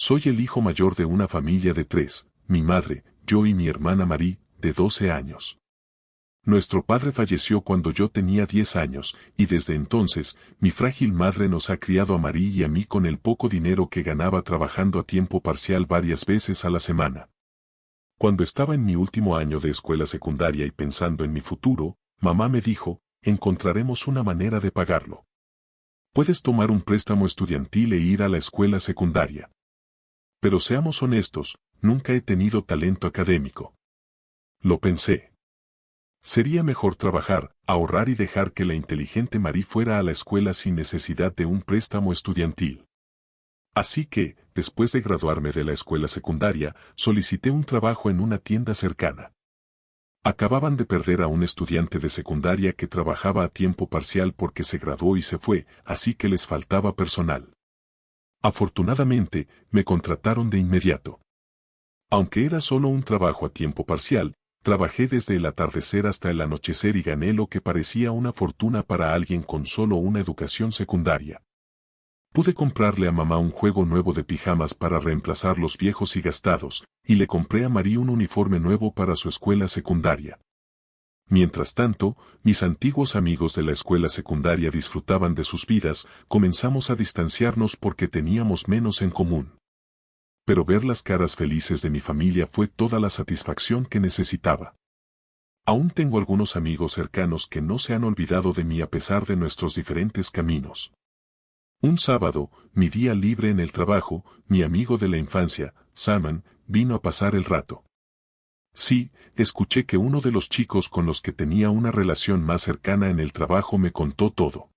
Soy el hijo mayor de una familia de 3, mi madre, yo y mi hermana Marie, de 12 años. Nuestro padre falleció cuando yo tenía 10 años, y desde entonces, mi frágil madre nos ha criado a Marie y a mí con el poco dinero que ganaba trabajando a tiempo parcial varias veces a la semana. Cuando estaba en mi último año de escuela secundaria y pensando en mi futuro, mamá me dijo, encontraremos una manera de pagarlo. Puedes tomar un préstamo estudiantil e ir a la escuela secundaria. Pero seamos honestos, nunca he tenido talento académico. Lo pensé. Sería mejor trabajar, ahorrar y dejar que la inteligente Marie fuera a la escuela sin necesidad de un préstamo estudiantil. Así que, después de graduarme de la escuela secundaria, solicité un trabajo en una tienda cercana. Acababan de perder a un estudiante de secundaria que trabajaba a tiempo parcial porque se graduó y se fue, así que les faltaba personal. Afortunadamente, me contrataron de inmediato. Aunque era solo un trabajo a tiempo parcial, trabajé desde el atardecer hasta el anochecer y gané lo que parecía una fortuna para alguien con solo una educación secundaria. Pude comprarle a mamá un juego nuevo de pijamas para reemplazar los viejos y gastados, y le compré a Marie un uniforme nuevo para su escuela secundaria. Mientras tanto, mis antiguos amigos de la escuela secundaria disfrutaban de sus vidas, comenzamos a distanciarnos porque teníamos menos en común. Pero ver las caras felices de mi familia fue toda la satisfacción que necesitaba. Aún tengo algunos amigos cercanos que no se han olvidado de mí a pesar de nuestros diferentes caminos. Un sábado, mi día libre en el trabajo, mi amigo de la infancia, Saman, vino a pasar el rato. Sí, escuché que uno de los chicos con los que tenía una relación más cercana en el trabajo me contó todo.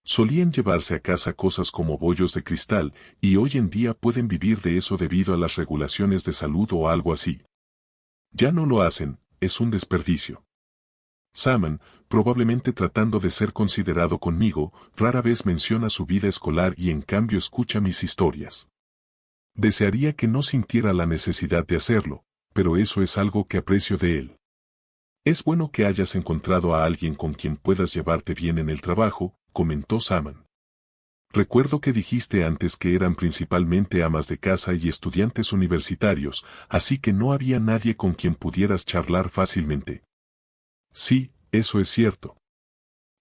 Solían llevarse a casa cosas como bollos de cristal, y hoy en día pueden vivir de eso debido a las regulaciones de salud o algo así. Ya no lo hacen, es un desperdicio. Saman, probablemente tratando de ser considerado conmigo, rara vez menciona su vida escolar y en cambio escucha mis historias. Desearía que no sintiera la necesidad de hacerlo, pero eso es algo que aprecio de él. Es bueno que hayas encontrado a alguien con quien puedas llevarte bien en el trabajo, comentó Saman. Recuerdo que dijiste antes que eran principalmente amas de casa y estudiantes universitarios, así que no había nadie con quien pudieras charlar fácilmente. Sí, eso es cierto.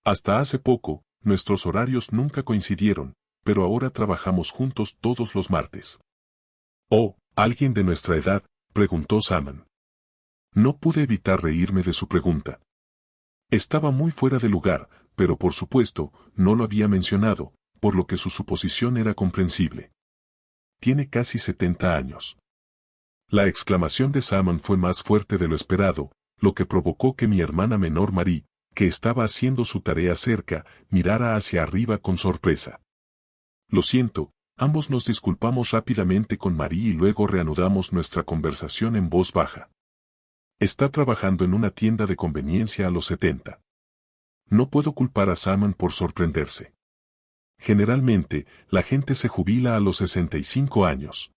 Hasta hace poco, nuestros horarios nunca coincidieron, pero ahora trabajamos juntos todos los martes. Oh, ¿alguien de nuestra edad?, preguntó Saman. No pude evitar reírme de su pregunta. Estaba muy fuera de lugar, pero por supuesto, no lo había mencionado, por lo que su suposición era comprensible. Tiene casi 70 años. La exclamación de Saman fue más fuerte de lo esperado, lo que provocó que mi hermana menor Marie, que estaba haciendo su tarea cerca, mirara hacia arriba con sorpresa. Lo siento, ambos nos disculpamos rápidamente con Marie y luego reanudamos nuestra conversación en voz baja. Está trabajando en una tienda de conveniencia a los 70. No puedo culpar a Saman por sorprenderse. Generalmente, la gente se jubila a los 65 años.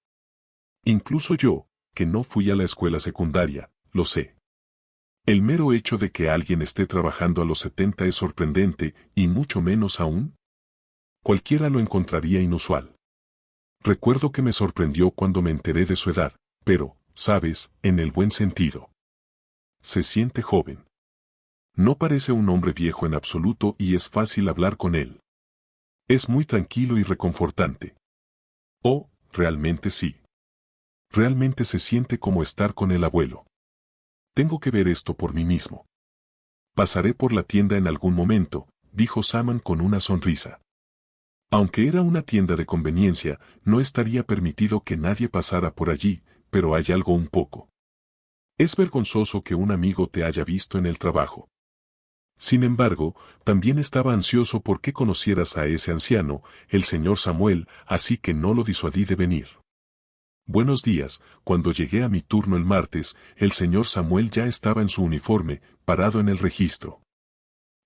Incluso yo, que no fui a la escuela secundaria, lo sé. El mero hecho de que alguien esté trabajando a los 70 es sorprendente, y mucho menos aún. Cualquiera lo encontraría inusual. Recuerdo que me sorprendió cuando me enteré de su edad, pero, sabes, en el buen sentido. Se siente joven. No parece un hombre viejo en absoluto y es fácil hablar con él. Es muy tranquilo y reconfortante. Oh, realmente sí. Realmente se siente como estar con el abuelo. Tengo que ver esto por mí mismo. Pasaré por la tienda en algún momento, dijo Saman con una sonrisa. Aunque era una tienda de conveniencia, no estaría permitido que nadie pasara por allí, pero hay algo un poco. Es vergonzoso que un amigo te haya visto en el trabajo. Sin embargo, también estaba ansioso porque conocieras a ese anciano, el señor Samuel, así que no lo disuadí de venir. Buenos días, cuando llegué a mi turno el martes, el señor Samuel ya estaba en su uniforme, parado en el registro.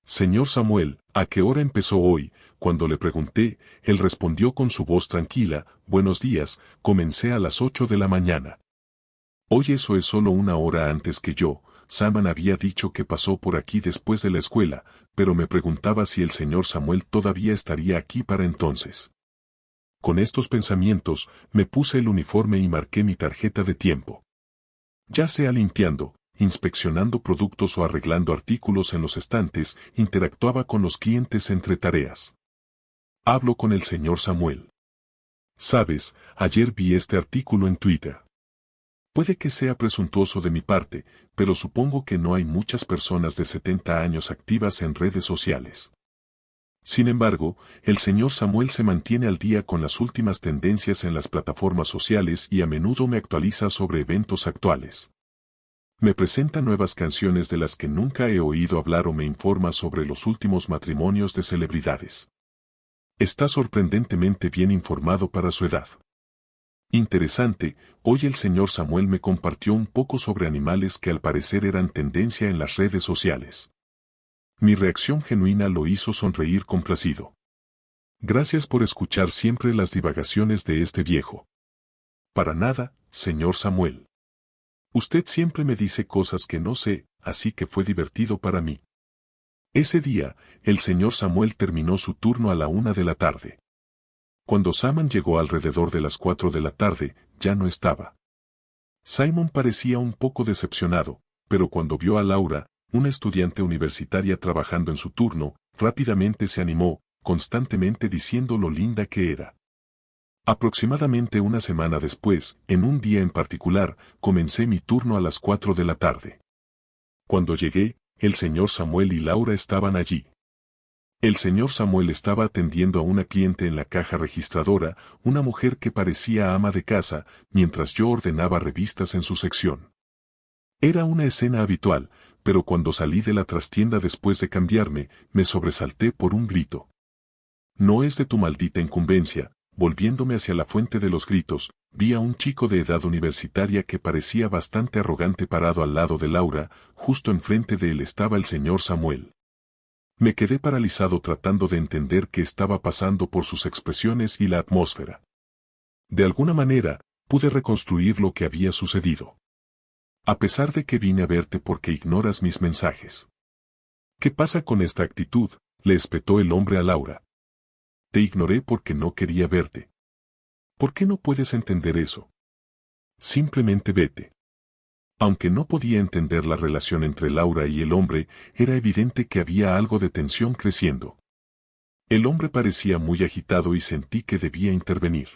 Señor Samuel, ¿a qué hora empezó hoy? Cuando le pregunté, él respondió con su voz tranquila, buenos días, comencé a las 8 de la mañana. Hoy eso es solo una hora antes que yo. Saman había dicho que pasó por aquí después de la escuela, pero me preguntaba si el señor Samuel todavía estaría aquí para entonces. Con estos pensamientos, me puse el uniforme y marqué mi tarjeta de tiempo. Ya sea limpiando, inspeccionando productos o arreglando artículos en los estantes, interactuaba con los clientes entre tareas. Hablo con el señor Samuel. Sabes, ayer vi este artículo en Twitter. Puede que sea presuntuoso de mi parte, pero supongo que no hay muchas personas de 70 años activas en redes sociales. Sin embargo, el señor Samuel se mantiene al día con las últimas tendencias en las plataformas sociales y a menudo me actualiza sobre eventos actuales. Me presenta nuevas canciones de las que nunca he oído hablar o me informa sobre los últimos matrimonios de celebridades. Está sorprendentemente bien informado para su edad. Interesante, hoy el señor Samuel me compartió un poco sobre animales que al parecer eran tendencia en las redes sociales. Mi reacción genuina lo hizo sonreír complacido. Gracias por escuchar siempre las divagaciones de este viejo. Para nada, señor Samuel. Usted siempre me dice cosas que no sé, así que fue divertido para mí. Ese día, el señor Samuel terminó su turno a la 1 de la tarde. Cuando Simon llegó alrededor de las 4 de la tarde, ya no estaba. Simon parecía un poco decepcionado, pero cuando vio a Laura, una estudiante universitaria trabajando en su turno, rápidamente se animó, constantemente diciendo lo linda que era. Aproximadamente una semana después, en un día en particular, comencé mi turno a las 4 de la tarde. Cuando llegué, el señor Samuel y Laura estaban allí. El señor Samuel estaba atendiendo a una cliente en la caja registradora, una mujer que parecía ama de casa, mientras yo ordenaba revistas en su sección. Era una escena habitual, pero cuando salí de la trastienda después de cambiarme, me sobresalté por un grito. No es de tu maldita incumbencia. Volviéndome hacia la fuente de los gritos, vi a un chico de edad universitaria que parecía bastante arrogante parado al lado de Laura, justo enfrente de él estaba el señor Samuel. Me quedé paralizado tratando de entender qué estaba pasando por sus expresiones y la atmósfera. De alguna manera, pude reconstruir lo que había sucedido. A pesar de que vine a verte porque ignoras mis mensajes. ¿Qué pasa con esta actitud?, le espetó el hombre a Laura. Te ignoré porque no quería verte. ¿Por qué no puedes entender eso? Simplemente vete. Aunque no podía entender la relación entre Laura y el hombre, era evidente que había algo de tensión creciendo. El hombre parecía muy agitado y sentí que debía intervenir.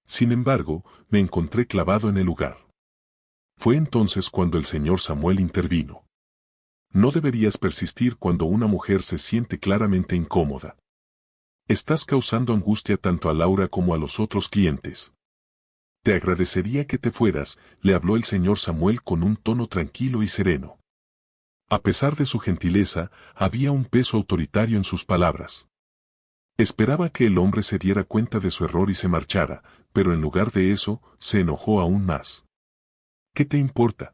Sin embargo, me encontré clavado en el lugar. Fue entonces cuando el señor Samuel intervino. No deberías persistir cuando una mujer se siente claramente incómoda. Estás causando angustia tanto a Laura como a los otros clientes. Te agradecería que te fueras, le habló el señor Samuel con un tono tranquilo y sereno. A pesar de su gentileza, había un peso autoritario en sus palabras. Esperaba que el hombre se diera cuenta de su error y se marchara, pero en lugar de eso, se enojó aún más. ¿Qué te importa?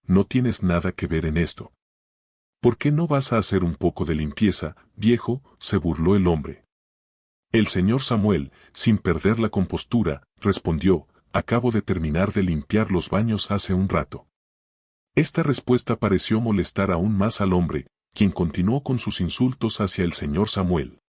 No tienes nada que ver en esto. ¿Por qué no vas a hacer un poco de limpieza, viejo?, se burló el hombre. El señor Samuel, sin perder la compostura, respondió, acabo de terminar de limpiar los baños hace un rato. Esta respuesta pareció molestar aún más al hombre, quien continuó con sus insultos hacia el señor Samuel.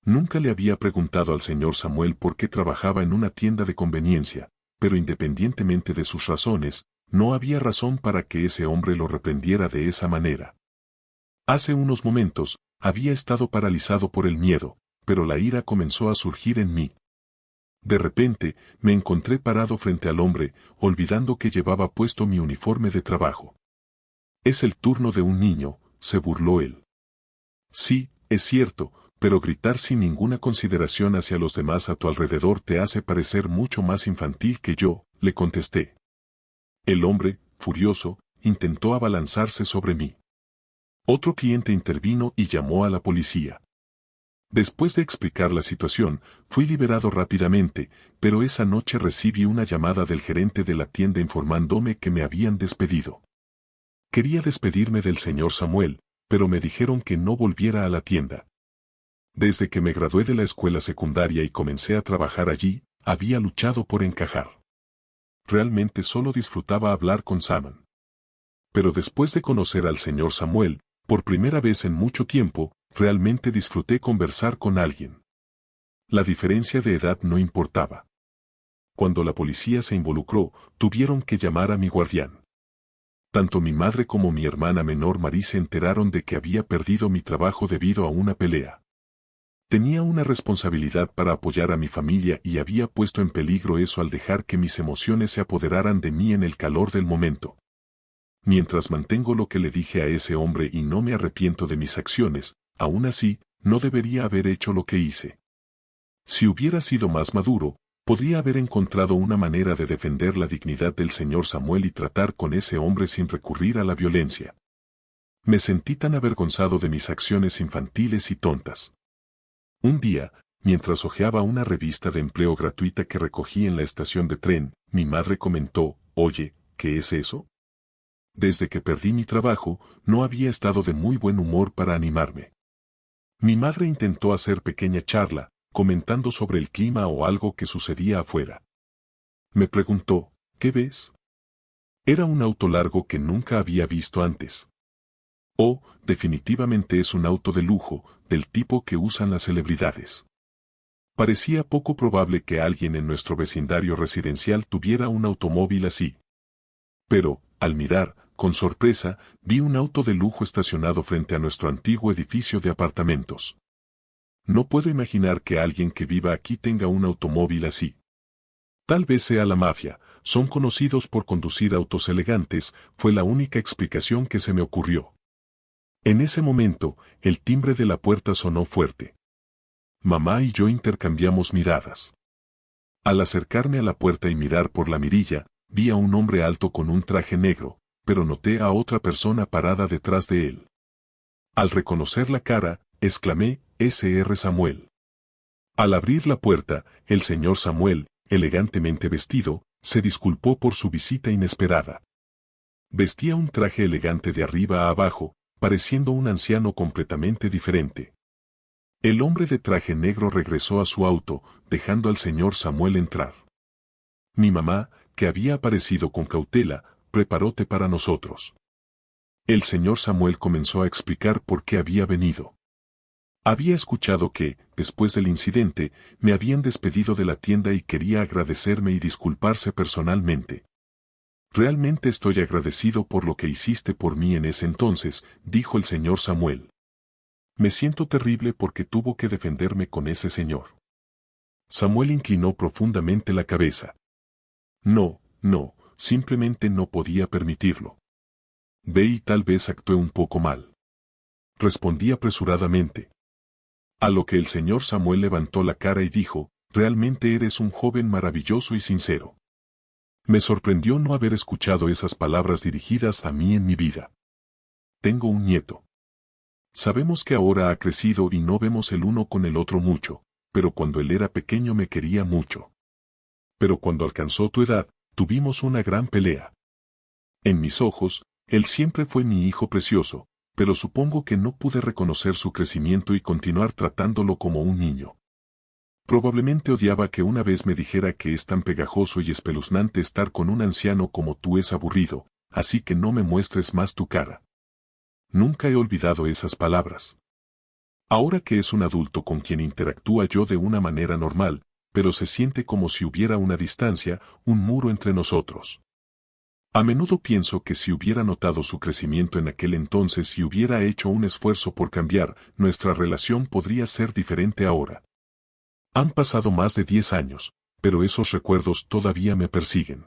Nunca le había preguntado al señor Samuel por qué trabajaba en una tienda de conveniencia, pero independientemente de sus razones, no había razón para que ese hombre lo reprendiera de esa manera. Hace unos momentos, había estado paralizado por el miedo, pero la ira comenzó a surgir en mí. De repente, me encontré parado frente al hombre, olvidando que llevaba puesto mi uniforme de trabajo. Es el turno de un niño, se burló él. Sí, es cierto, pero gritar sin ninguna consideración hacia los demás a tu alrededor te hace parecer mucho más infantil que yo, le contesté. El hombre, furioso, intentó abalanzarse sobre mí. Otro cliente intervino y llamó a la policía. Después de explicar la situación, fui liberado rápidamente, pero esa noche recibí una llamada del gerente de la tienda informándome que me habían despedido. Quería despedirme del señor Samuel, pero me dijeron que no volviera a la tienda. Desde que me gradué de la escuela secundaria y comencé a trabajar allí, había luchado por encajar. Realmente solo disfrutaba hablar con Simon. Pero después de conocer al señor Samuel, por primera vez en mucho tiempo, realmente disfruté conversar con alguien. La diferencia de edad no importaba. Cuando la policía se involucró, tuvieron que llamar a mi guardián. Tanto mi madre como mi hermana menor Marie se enteraron de que había perdido mi trabajo debido a una pelea. Tenía una responsabilidad para apoyar a mi familia y había puesto en peligro eso al dejar que mis emociones se apoderaran de mí en el calor del momento. Mientras mantengo lo que le dije a ese hombre y no me arrepiento de mis acciones, aún así, no debería haber hecho lo que hice. Si hubiera sido más maduro, podría haber encontrado una manera de defender la dignidad del señor Samuel y tratar con ese hombre sin recurrir a la violencia. Me sentí tan avergonzado de mis acciones infantiles y tontas. Un día, mientras hojeaba una revista de empleo gratuita que recogí en la estación de tren, mi madre comentó, «Oye, ¿qué es eso?». Desde que perdí mi trabajo, no había estado de muy buen humor para animarme. Mi madre intentó hacer pequeña charla, comentando sobre el clima o algo que sucedía afuera. Me preguntó, «¿Qué ves?». Era un auto largo que nunca había visto antes. Oh, definitivamente es un auto de lujo, del tipo que usan las celebridades. Parecía poco probable que alguien en nuestro vecindario residencial tuviera un automóvil así. Pero, al mirar, con sorpresa, vi un auto de lujo estacionado frente a nuestro antiguo edificio de apartamentos. No puedo imaginar que alguien que viva aquí tenga un automóvil así. Tal vez sea la mafia, son conocidos por conducir autos elegantes, fue la única explicación que se me ocurrió. En ese momento, el timbre de la puerta sonó fuerte. Mamá y yo intercambiamos miradas. Al acercarme a la puerta y mirar por la mirilla, vi a un hombre alto con un traje negro, pero noté a otra persona parada detrás de él. Al reconocer la cara, exclamé, «Sr. Samuel». Al abrir la puerta, el señor Samuel, elegantemente vestido, se disculpó por su visita inesperada. Vestía un traje elegante de arriba a abajo, pareciendo un anciano completamente diferente. El hombre de traje negro regresó a su auto, dejando al señor Samuel entrar. Mi mamá, que había aparecido con cautela, preparó té para nosotros. El señor Samuel comenzó a explicar por qué había venido. Había escuchado que, después del incidente, me habían despedido de la tienda y quería agradecerme y disculparse personalmente. «Realmente estoy agradecido por lo que hiciste por mí en ese entonces», dijo el señor Samuel. «Me siento terrible porque tuvo que defenderme con ese señor». Samuel inclinó profundamente la cabeza. «No, no, simplemente no podía permitirlo. Ve y tal vez actué un poco mal». Respondí apresuradamente. A lo que el señor Samuel levantó la cara y dijo, «Realmente eres un joven maravilloso y sincero». Me sorprendió no haber escuchado esas palabras dirigidas a mí en mi vida. Tengo un nieto. Sabemos que ahora ha crecido y no vemos el uno con el otro mucho, pero cuando él era pequeño me quería mucho. Pero cuando alcanzó tu edad, tuvimos una gran pelea. En mis ojos, él siempre fue mi hijo precioso, pero supongo que no pude reconocer su crecimiento y continuar tratándolo como un niño. Probablemente odiaba que una vez me dijera que es tan pegajoso y espeluznante estar con un anciano como tú, es aburrido, así que no me muestres más tu cara. Nunca he olvidado esas palabras. Ahora que es un adulto con quien interactúa yo de una manera normal, pero se siente como si hubiera una distancia, un muro entre nosotros. A menudo pienso que si hubiera notado su crecimiento en aquel entonces y hubiera hecho un esfuerzo por cambiar, nuestra relación podría ser diferente ahora. Han pasado más de 10 años, pero esos recuerdos todavía me persiguen.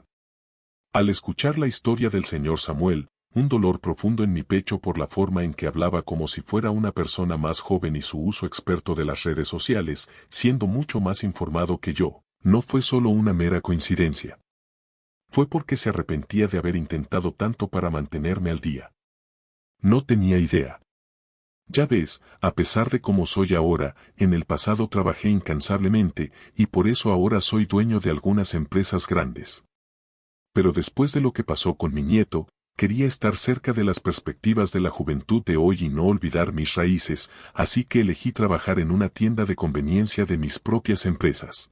Al escuchar la historia del señor Samuel, un dolor profundo en mi pecho por la forma en que hablaba como si fuera una persona más joven y su uso experto de las redes sociales, siendo mucho más informado que yo, no fue solo una mera coincidencia. Fue porque se arrepentía de haber intentado tanto para mantenerme al día. No tenía idea. Ya ves, a pesar de cómo soy ahora, en el pasado trabajé incansablemente, y por eso ahora soy dueño de algunas empresas grandes. Pero después de lo que pasó con mi nieto, quería estar cerca de las perspectivas de la juventud de hoy y no olvidar mis raíces, así que elegí trabajar en una tienda de conveniencia de mis propias empresas.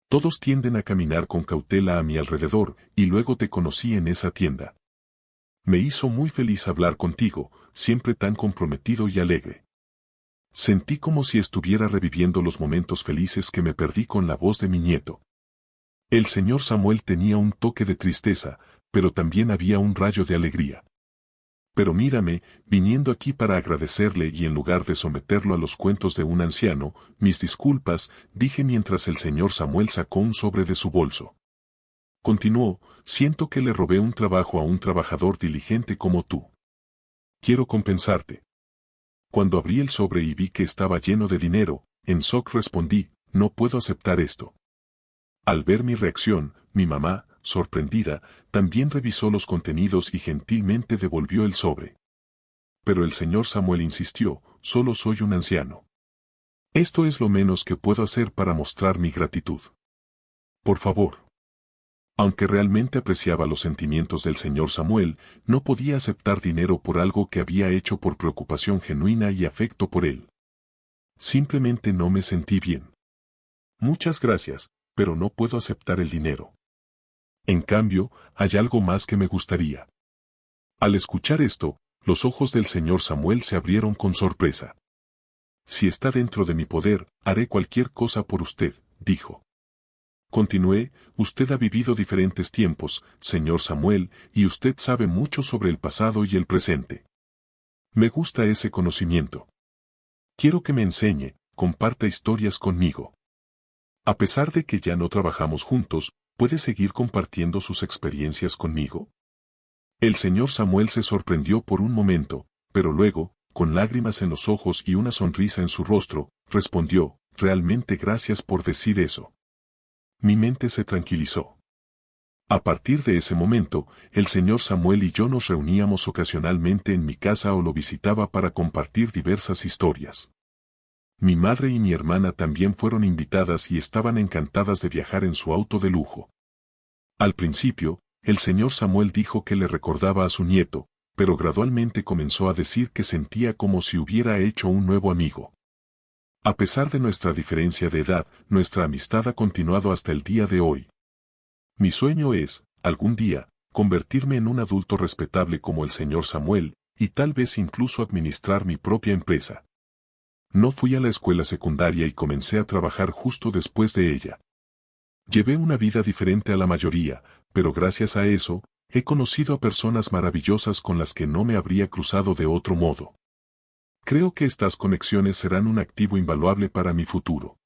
Todos tienden a caminar con cautela a mi alrededor, y luego te conocí en esa tienda. Me hizo muy feliz hablar contigo, siempre tan comprometido y alegre. Sentí como si estuviera reviviendo los momentos felices que me perdí con la voz de mi nieto. El señor Samuel tenía un toque de tristeza, pero también había un rayo de alegría. Pero mírame, viniendo aquí para agradecerle y en lugar de someterlo a los cuentos de un anciano, mis disculpas, dije mientras el señor Samuel sacó un sobre de su bolso. Continuó, siento que le robé un trabajo a un trabajador diligente como tú. Quiero compensarte. Cuando abrí el sobre y vi que estaba lleno de dinero, en shock respondí, no puedo aceptar esto. Al ver mi reacción, mi mamá, sorprendida, también revisó los contenidos y gentilmente devolvió el sobre. Pero el señor Samuel insistió, solo soy un anciano. Esto es lo menos que puedo hacer para mostrar mi gratitud. Por favor. Aunque realmente apreciaba los sentimientos del señor Samuel, no podía aceptar dinero por algo que había hecho por preocupación genuina y afecto por él. Simplemente no me sentí bien. Muchas gracias, pero no puedo aceptar el dinero. En cambio, hay algo más que me gustaría. Al escuchar esto, los ojos del señor Samuel se abrieron con sorpresa. Si está dentro de mi poder, haré cualquier cosa por usted, dijo. Continué, usted ha vivido diferentes tiempos, señor Samuel, y usted sabe mucho sobre el pasado y el presente. Me gusta ese conocimiento. Quiero que me enseñe, comparta historias conmigo. A pesar de que ya no trabajamos juntos, ¿puede seguir compartiendo sus experiencias conmigo? El señor Samuel se sorprendió por un momento, pero luego, con lágrimas en los ojos y una sonrisa en su rostro, respondió, realmente gracias por decir eso. Mi mente se tranquilizó. A partir de ese momento, el señor Samuel y yo nos reuníamos ocasionalmente en mi casa o lo visitaba para compartir diversas historias. Mi madre y mi hermana también fueron invitadas y estaban encantadas de viajar en su auto de lujo. Al principio, el señor Samuel dijo que le recordaba a su nieto, pero gradualmente comenzó a decir que sentía como si hubiera hecho un nuevo amigo. A pesar de nuestra diferencia de edad, nuestra amistad ha continuado hasta el día de hoy. Mi sueño es, algún día, convertirme en un adulto respetable como el señor Samuel, y tal vez incluso administrar mi propia empresa. No fui a la escuela secundaria y comencé a trabajar justo después de ella. Llevé una vida diferente a la mayoría, pero gracias a eso, he conocido a personas maravillosas con las que no me habría cruzado de otro modo. Creo que estas conexiones serán un activo invaluable para mi futuro.